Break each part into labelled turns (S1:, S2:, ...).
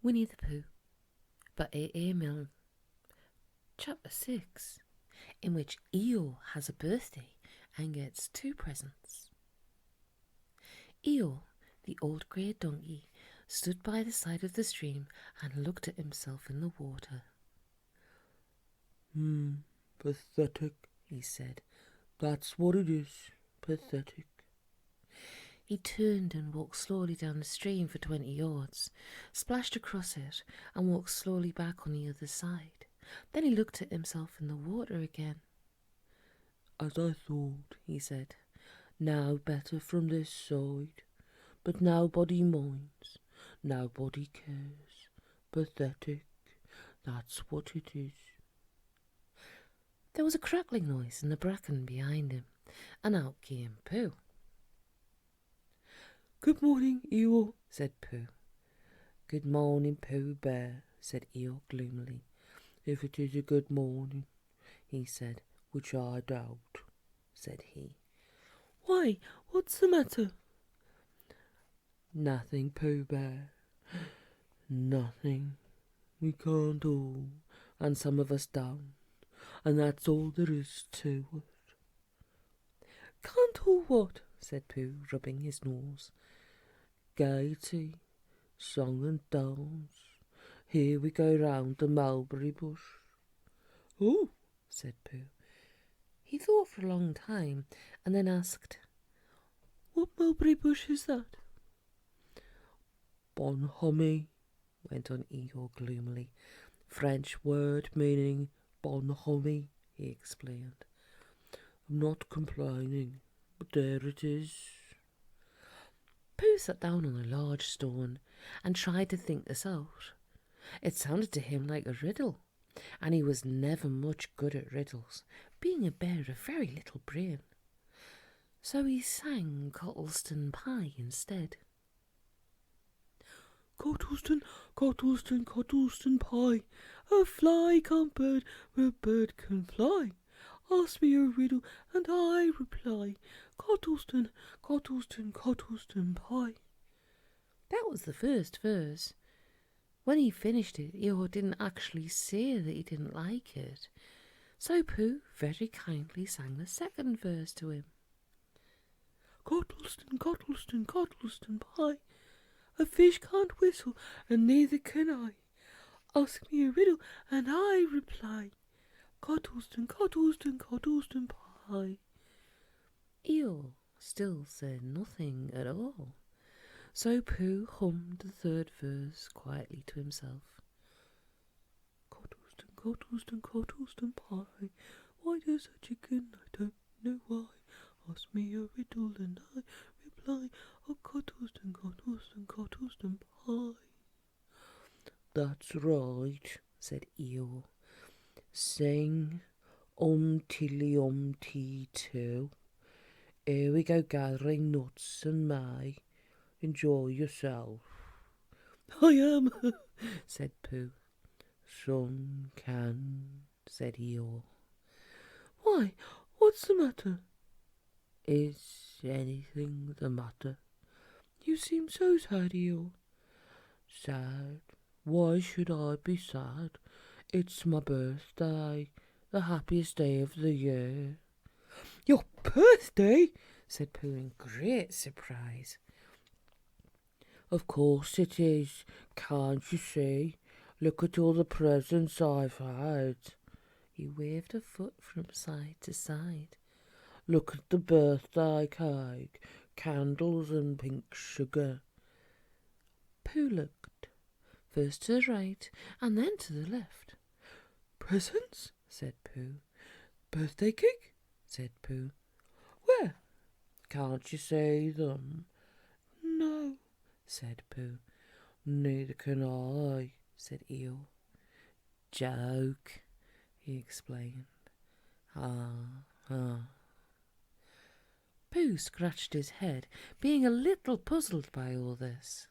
S1: Winnie the Pooh by A. Milne. Chapter 6, in which Eeyore has a birthday and gets 2 presents. Eeyore, the old grey donkey, stood by the side of the stream and looked at himself in the water.
S2: Pathetic, he said. That's what it is, pathetic.
S1: He turned and walked slowly down the stream for 20 yards, splashed across it, and walked slowly back on the other side. Then he looked at himself in the water again.
S2: As I thought, he said. Now better from this side, but nobody minds, nobody cares. Pathetic, that's what it is.
S1: There was a crackling noise in the bracken behind him, and out came Pooh.
S2: Good morning, Eeyore,
S1: said Pooh.
S2: Good morning, Pooh Bear, said Eeyore gloomily. If it is a good morning, he said, which I doubt, said he.
S1: Why, what's the matter?
S2: Nothing, Pooh Bear, nothing. We can't all, and some of us don't, and that's all there is to it.
S1: Can't all what?
S2: said Pooh, rubbing his nose. Gaiety, song and dance. Here we go round the mulberry bush.
S1: Oh, said Pooh. He thought for a long time and then asked, What mulberry bush is that?
S2: Bonhomie, went on Eeyore gloomily. French word meaning bonhomie, he explained. I'm not complaining, but there it is.
S1: Pooh sat down on a large stone and tried to think this out. It sounded to him like a riddle, and he was never much good at riddles, being a bear of very little brain. So he sang Cottleston Pie instead.
S2: Cottleston, Cottleston, Cottleston Pie, a fly can't bird where a bird can fly. Ask me a riddle and I reply, Cottleston, Cottleston, Cottleston Pie.
S1: That was the first verse. When he finished it, Eeyore didn't actually say that he didn't like it. So Pooh very kindly sang the second verse to him.
S2: Cottleston, Cottleston, Cottleston Pie, a fish can't whistle and neither can I. Ask me a riddle and I reply, Cottleston, Cottleston, Cottleston Pie.
S1: Eeyore still said nothing at all. So Pooh hummed the third verse quietly to himself.
S2: Cottleston, Cottleston, Cottleston Pie, why does a chicken? I don't know why. Ask me a riddle and I reply, oh, Cottleston, Cottleston, Cottleston Pie. That's right, said Eeyore. Sing tilly tea too. Here we go gathering nuts and may. Enjoy yourself.
S1: I am,
S2: said Pooh. Some can, said Eeyore.
S1: Why, what's the matter?
S2: Is anything the matter? You seem so sad, Eeyore. Sad? Why should I be sad? It's my birthday, the happiest day of the year.
S1: Your birthday? Said Pooh in great surprise.
S2: Of course it is, can't you see? Look at all the presents I've had.
S1: He waved a foot from side to side.
S2: Look at the birthday cake, candles and pink sugar.
S1: Pooh looked first to the right and then to the left.
S2: Presents?
S1: said Pooh.
S2: Birthday cake?
S1: said Pooh.
S2: Where? Can't you see them?
S1: No, said Pooh.
S2: Neither can I, said Eeyore.
S1: Joke, he explained.
S2: Ah.
S1: Pooh scratched his head, being a little puzzled by all this.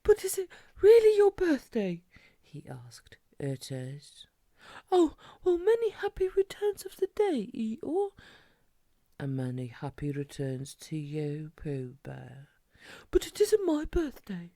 S2: But is it really your birthday?
S1: he asked.
S2: It is.
S1: Oh, well, many happy returns of the day, Eeyore.
S2: And many happy returns to you, Pooh Bear.
S1: But it isn't my birthday.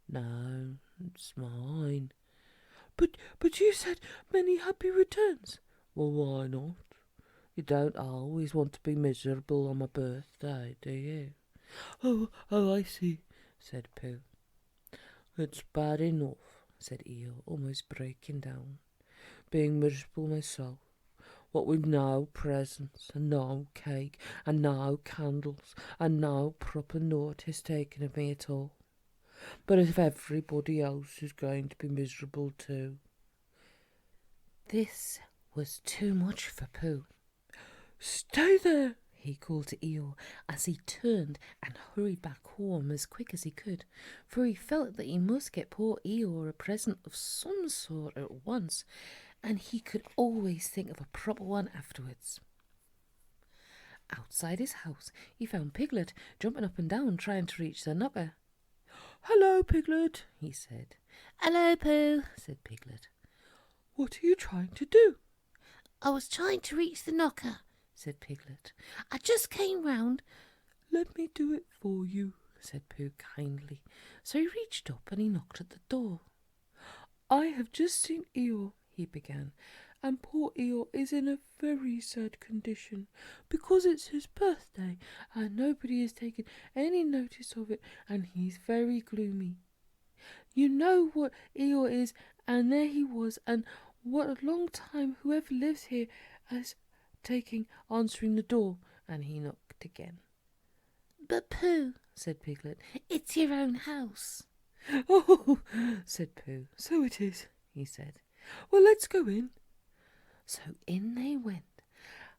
S2: No,
S1: It's mine.
S2: But you said many happy returns.
S1: Well, why not? You don't always want to be miserable on my birthday, do you?
S2: Oh, I see,
S1: said Pooh. It's bad enough, said Eeyore, almost breaking down. Being miserable myself. What with no presents, and no cake, and no candles, and no proper notice taken of me at all. But if everybody else is going to be miserable too. This was too much for Pooh.
S2: Stay there,
S1: he called to Eeyore as he turned and hurried back home as quick as he could, for he felt that he must get poor Eeyore a present of some sort at once, and he could always think of a proper one afterwards. Outside his house, he found Piglet jumping up and down trying to reach the knocker.
S2: "Hello, Piglet,"
S1: he said. "Hello, Pooh," said Piglet.
S2: "What are you trying to do?"
S1: "I was trying to reach the knocker," said Piglet. "I just came round."
S2: "Let me do it for you,"
S1: said Pooh kindly. So he reached up and he knocked at the door.
S2: "I have just seen Eeyore," he began, "and poor Eeyore is in a very sad condition because it's his birthday and nobody has taken any notice of it, and he's very gloomy. You know what Eeyore is, and there he was, and what a long time whoever lives here has taken answering the door," and he knocked again.
S1: "But Pooh," said Piglet, "it's your own house."
S2: "Oh," said Pooh, "so it is," he said. "Well, let's go in."
S1: So in they went,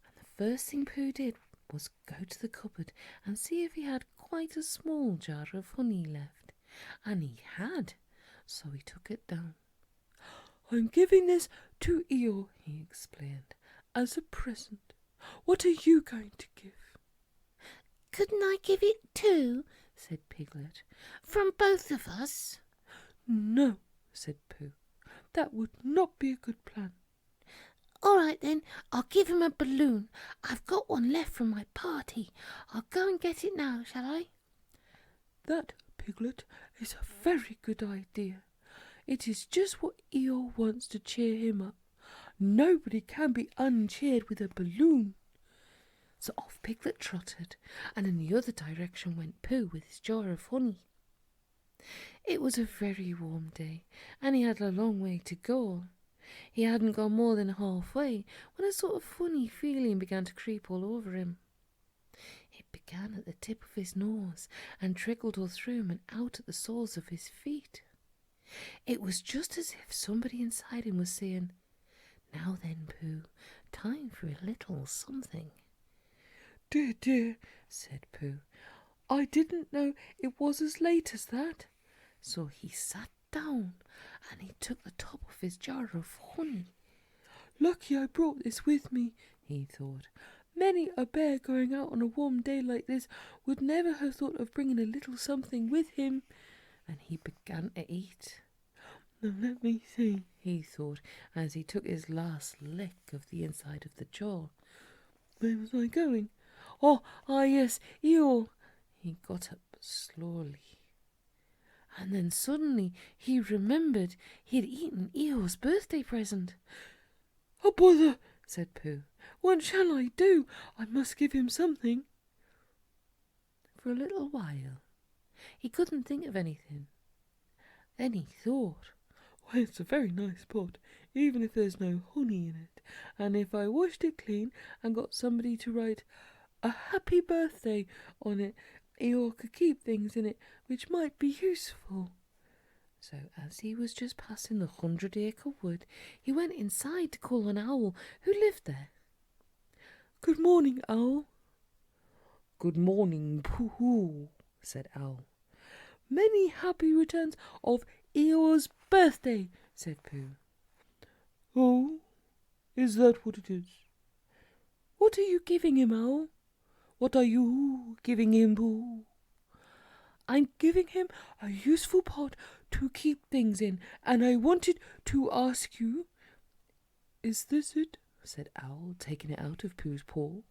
S1: and the first thing Pooh did was go to the cupboard and see if he had quite a small jar of honey left, and he had, so he took it down.
S2: "I'm giving this to Eeyore," he explained, "as a present. What are you going to give?"
S1: "Couldn't I give it too?" said Piglet. "From both of us?"
S2: "No," said Pooh. "That would not be a good plan."
S1: "All right then, I'll give him a balloon. I've got one left from my party. I'll go and get it now, shall I?"
S2: "That, Piglet, is a very good idea. It is just what Eeyore wants to cheer him up. Nobody can be uncheered with a balloon."
S1: So off Piglet trotted, and in the other direction went Pooh with his jar of honey. It was a very warm day, and he had a long way to go. He hadn't gone more than halfway when a sort of funny feeling began to creep all over him. It began at the tip of his nose and trickled all through him and out at the soles of his feet. It was just as if somebody inside him was saying, "Now then, Pooh, time for a little something."
S2: "Dear, dear," said Pooh, "I didn't know it was as late as that."
S1: So he sat down and he took the top of his jar of honey.
S2: "Lucky I brought this with me," he thought. "Many a bear going out on a warm day like this would never have thought of bringing a little something with him."
S1: And he began to eat.
S2: "Now let me see,"
S1: he thought, as he took his last lick of the inside of the jar.
S2: "Where was I going? Yes, Eeyore."
S1: He got up slowly. And then suddenly he remembered he had eaten Eeyore's birthday present.
S2: "Oh, bother," said Pooh. "What shall I do? I must give him something."
S1: For a little while he couldn't think of anything. Then he thought,
S2: "Why, it's a very nice pot, even if there's no honey in it. And if I washed it clean and got somebody to write a happy birthday on it, Eeyore could keep things in it which might be useful."
S1: So as he was just passing the 100-acre wood, he went inside to call an owl who lived there.
S2: "Good morning, Owl."
S1: "Good morning, Pooh," said Owl.
S2: "Many happy returns of Eeyore's birthday," said Pooh. "Oh, is that what it is? What are you giving him, Owl?" "What are you giving him, Pooh?" "I'm giving him a useful pot to keep things in, and I wanted to ask you—" "Is this it?" said Owl, taking it out of Pooh's paw.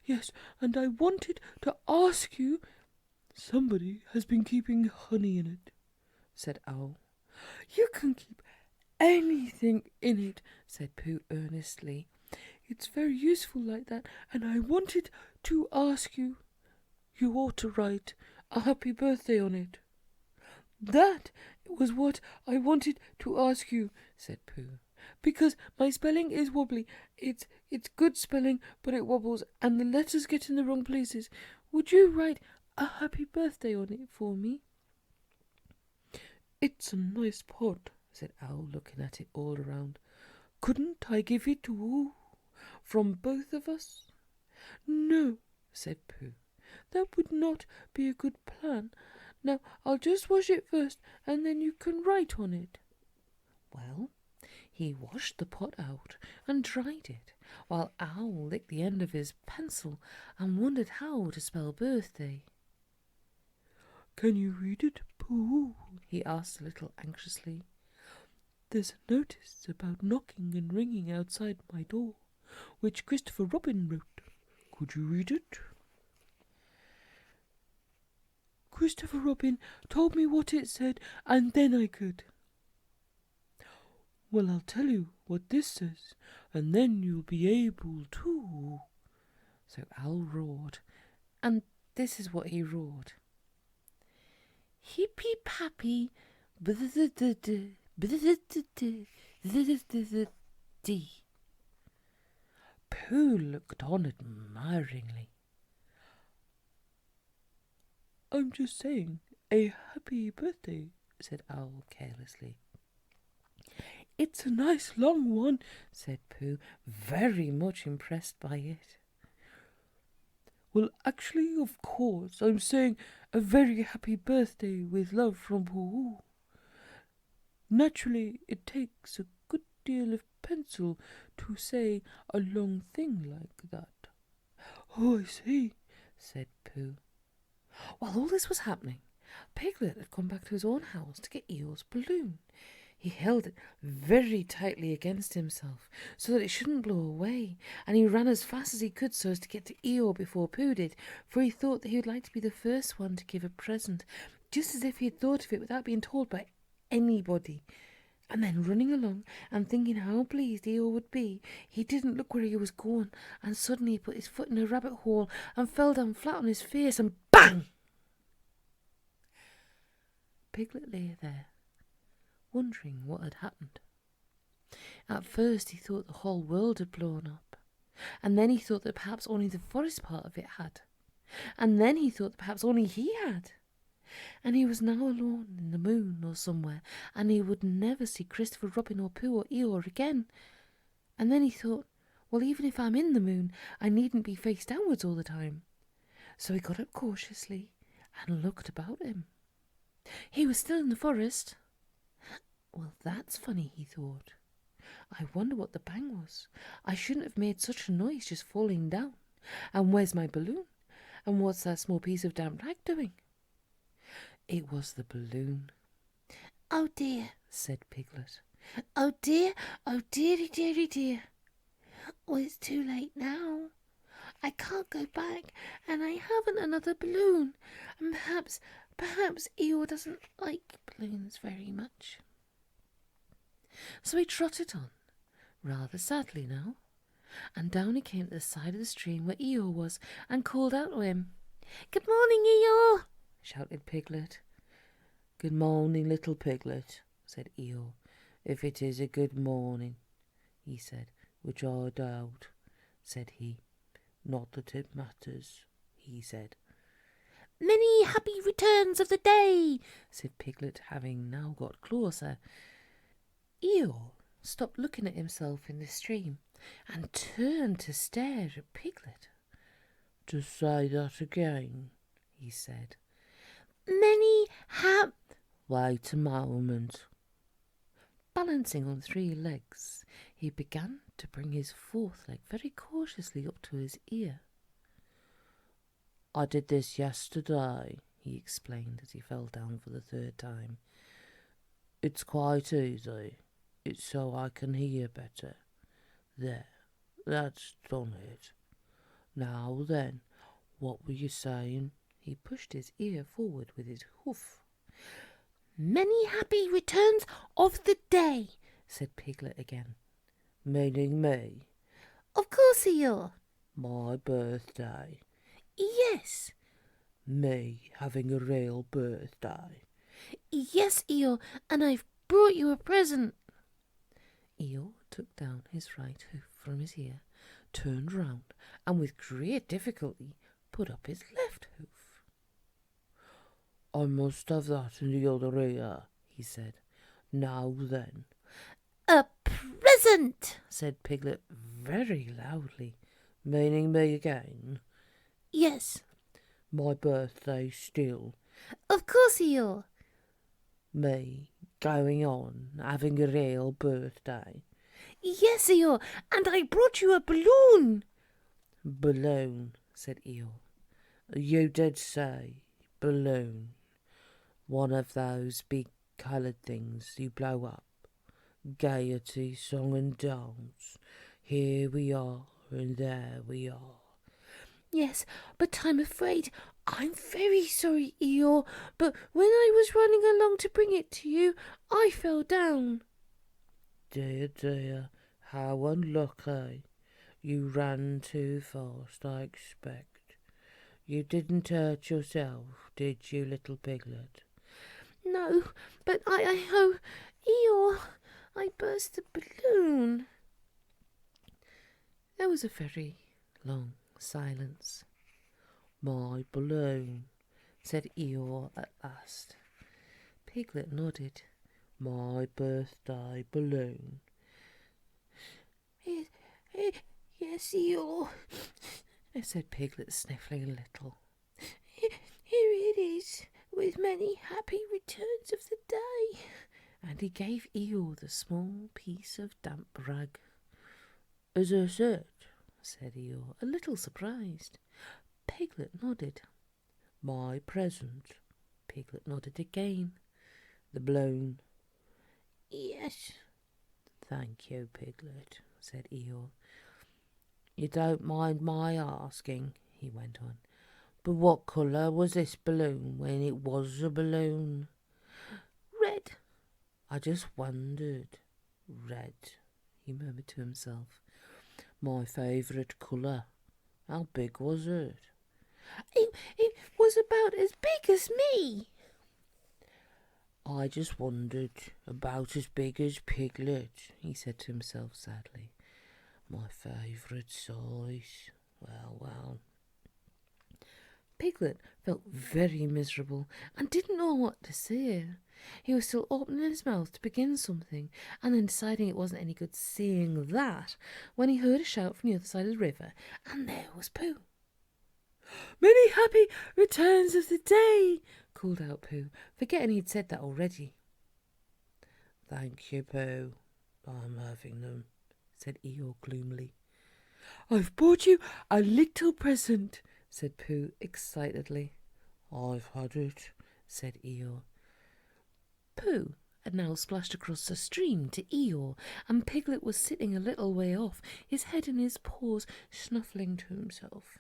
S2: "Yes, and I wanted to ask you—" "Somebody has been keeping honey in it," said Owl. You can keep anything in it, said Pooh earnestly. It's very useful like that, and I wanted to ask you. You ought to write a happy birthday on it. That was what I wanted to ask you, said Pooh, because my spelling is wobbly. It's good spelling, but it wobbles, and the letters get in the wrong places. Would you write a happy birthday on it for me? It's a nice pot, said Owl, looking at it all around. Couldn't I give it to from both of us? No, said Pooh. That would not be a good plan. Now, I'll just wash it first, and then you can write on it.
S1: Well, he washed the pot out and dried it, while Owl licked the end of his pencil and wondered how to spell birthday.
S2: Can you read it, Pooh? He asked a little anxiously. There's a notice about knocking and ringing outside my door, which Christopher Robin wrote. Could you read it? Christopher Robin told me what it said, and then I could. Well, I'll tell you what this says, and then you'll be able to.
S1: So Owl roared, and this is what he roared. Hippy pappy, Pooh looked on admiringly.
S2: I'm just saying, a happy birthday, said Owl carelessly. It's a nice long one, said Pooh, very much impressed by it. Well, actually, of course, I'm saying a very happy birthday with love from Pooh. Naturally, it takes a good deal of pencil to say a long thing like that. Oh, I see, said Pooh.
S1: While all this was happening, Piglet had gone back to his own house to get Eeyore's balloon. He held it very tightly against himself so that it shouldn't blow away, and he ran as fast as he could so as to get to Eeyore before Pooh did, for he thought that he would like to be the first one to give a present, just as if he had thought of it without being told by anybody. And then running along and thinking how pleased Eeyore would be, he didn't look where he was going, and suddenly he put his foot in a rabbit hole and fell down flat on his face, and bang! Piglet lay there, wondering what had happened. At first he thought the whole world had blown up, and then he thought that perhaps only the forest part of it had, and then he thought that perhaps only he had. And he was now alone in the moon or somewhere, and he would never see Christopher Robin or Pooh or Eeyore again. And then he thought, well, even if I'm in the moon, I needn't be face downwards all the time. So he got up cautiously and looked about him. He was still in the forest. Well, that's funny, he thought. I wonder what the bang was. I shouldn't have made such a noise just falling down. And where's my balloon? And what's that small piece of damp rag doing? It was the balloon. Oh dear, said Piglet. Oh dear, oh dearie, dearie, dear. Well, it's too late now. I can't go back, and I haven't another balloon. And perhaps Eeyore doesn't like balloons very much. So he trotted on, rather sadly now, and down he came to the side of the stream where Eeyore was, and called out to him. Good morning, Eeyore, shouted Piglet. Good morning, little Piglet, said Eeyore. If it is a good morning, he said, which I doubt, said he. Not that it matters, he said. Many happy returns of the day, said Piglet, having now got closer. Eeyore stopped looking at himself in the stream and turned to stare at Piglet. To say that again, he said. Many Wait a moment. Balancing on 3 legs, he began to bring his 4th leg very cautiously up to his ear. I did this yesterday, he explained as he fell down for the 3rd time. It's quite easy. It's so I can hear better. There, that's done it. Now then, what were you saying? He pushed his ear forward with his hoof. Many happy returns of the day, said Piglet again. Meaning me? Of course, Eeyore. My birthday? Yes. Me having a real birthday? Yes, Eeyore, and I've brought you a present. Eeyore took down his right hoof from his ear, turned round, and with great difficulty put up his left hoof. I must have that in the other ear, he said. Now then. A present, said Piglet very loudly. Meaning me again? Yes. My birthday still? Of course, Eeyore. Me going on having a real birthday? Yes, Eeyore, and I brought you a balloon. Balloon, said Eeyore. You did say balloon. One of those big coloured things you blow up. Gaiety, song and dance. Here we are and there we are. Yes, but I'm afraid I'm very sorry, Eeyore, but when I was running along to bring it to you, I fell down. Dear, dear, how unlucky. You ran too fast, I expect. You didn't hurt yourself, did you, little Piglet? No, but oh, Eeyore, I burst the balloon. There was a very long silence. My balloon, said Eeyore at last. Piglet nodded. My birthday balloon. Yes, Eeyore, said Piglet, sniffling a little. Here it is, with many happy returns of the day. And he gave Eeyore the small piece of damp rag. Is this it? Said Eeyore, a little surprised. Piglet nodded. My present. Piglet nodded again. The balloon. Yes. Thank you, Piglet, said Eeyore. You don't mind my asking, he went on, but what colour was this balloon when it was a balloon? Red. I just wondered. Red, he murmured to himself. My favourite colour. How big was it? It was about as big as me. I just wondered, about as big as Piglet, he said to himself sadly. My favourite size. Well, well. Piglet felt very miserable and didn't know what to say. He was still opening his mouth to begin something, and then deciding it wasn't any good saying that, when he heard a shout from the other side of the river, and there was Pooh. Many happy returns of the day, called out Pooh, forgetting he'd said that already. Thank you, Pooh. I'm having them, said Eeyore gloomily. I've brought you a little present, said Pooh excitedly. I've had it, said Eeyore. Pooh had now splashed across the stream to Eeyore, and Piglet was sitting a little way off, his head in his paws, snuffling to himself.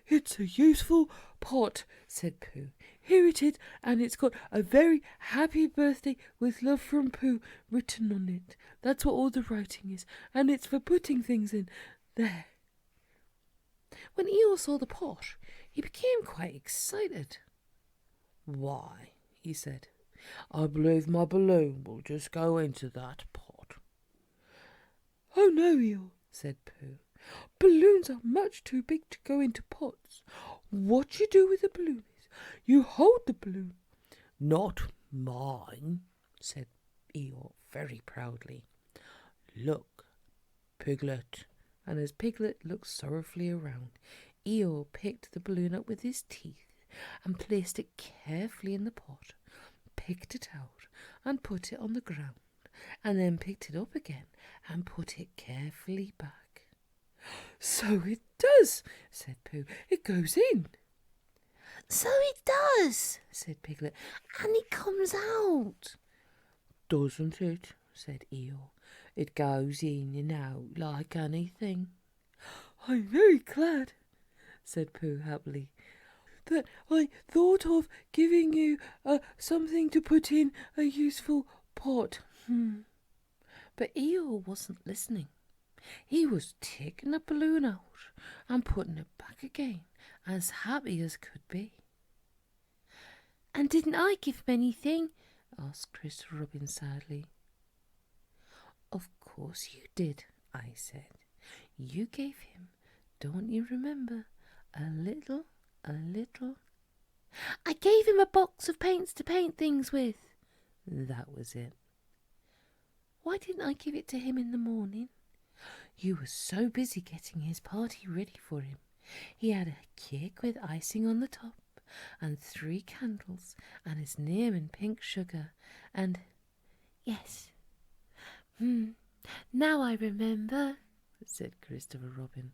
S1: It's a useful pot, said Pooh. Here it is, and it's got a very happy birthday with love from Pooh written on it. That's what all the writing is, and it's for putting things in. There. When Eeyore saw the pot, he became quite excited. Why, he said, I believe my balloon will just go into that pot. Oh no, Eeyore, said Pooh. Balloons are much too big to go into pots. What you do with the balloon is you hold the balloon. Not mine, said Eeyore very proudly. Look, Piglet. And as Piglet looked sorrowfully around, Eeyore picked the balloon up with his teeth and placed it carefully in the pot, picked it out and put it on the ground, and then picked it up again and put it carefully back. So it does, said Pooh. It goes in. So it does, said Piglet, and it comes out. Doesn't it, said Eeyore. It goes in and out like anything. I'm very glad, said Pooh happily, that I thought of giving you something to put in a useful But Eeyore wasn't listening. He was taking the balloon out and putting it back again, as happy as could be. "And didn't I give him anything?" asked Christopher Robin sadly. "Of course you did," I said. "You gave him, don't you remember, a little. I gave him a box of paints to paint things with." That was it. "Why didn't I give it to him in the morning?" "You were so busy getting his party ready for him. He had a cake with icing on the top, and 3 candles, and his name in pink sugar, and—" "Yes, now I remember," said Christopher Robin.